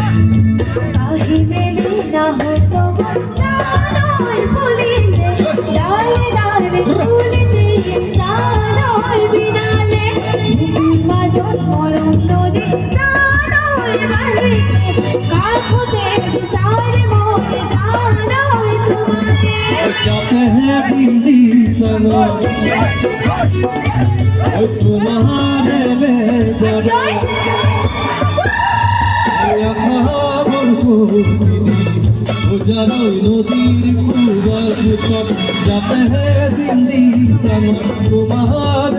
काहे मेले ना हो तो जानोय भूलिले डाले डाले भूलिते जानोय बिनाले माजोर मरम नदी जानोय बारिसे काखोते सारे मोते जानोय तुम्हारे जाते हैं दिल्ली सनो तुम्हारे ले जाना জানোই নদীর কুবার ভূতক যাতে হে দিল্লি সানো তোমার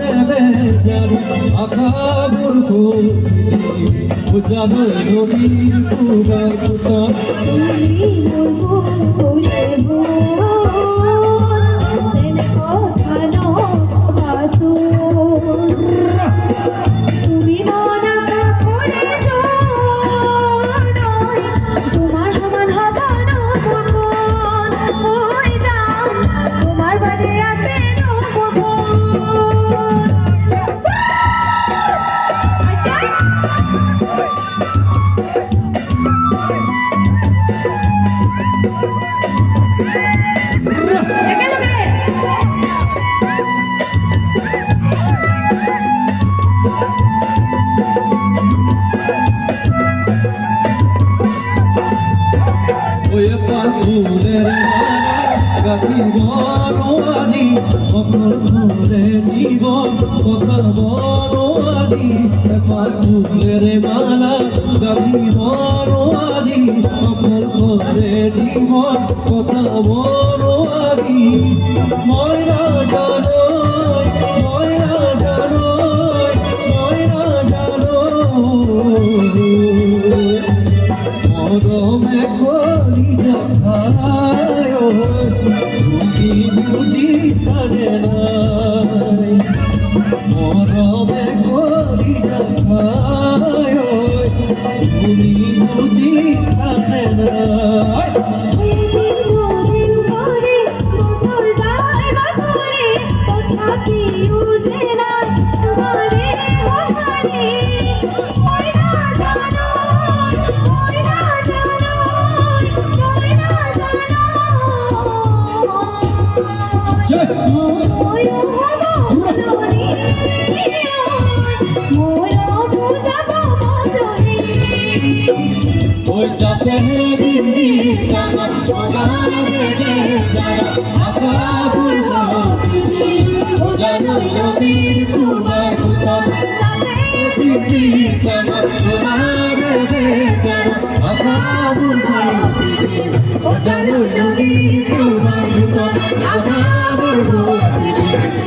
জানো আকাবুর জানোই নদীর কুবার ভূতক তুমি মনা করেছ তোমার সমান হব না কোন ওই যাও তোমার বাড়ি আছে ওই পাখুরের গাছি বড়ি অকর ঘুরে দিব অকর বড়ি পাখুরের মালা গাছি বড়ি অকর ঘুরে দিব কথা বড়ি ময়রা জানো ময়রা জানো ময়রা জানো মরমে করি দেখায় তুমি বুঝি সারে নাই মরমে করি দেখায় তুমি বুঝি সারে নাই ওই যাতে দিল্লি সানা বাগান থেকে যারা আকাবুল হবি ও জানো নদীর কুমার ভূতক দিল্লি সানা বাগান থেকে যারা আকাবুল হবি ও জানো নদীর কুমার ভূতক আকাবুল হবি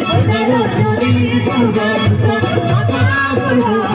ও জানো নদীর কুমার ভূতক আকাবুল হবি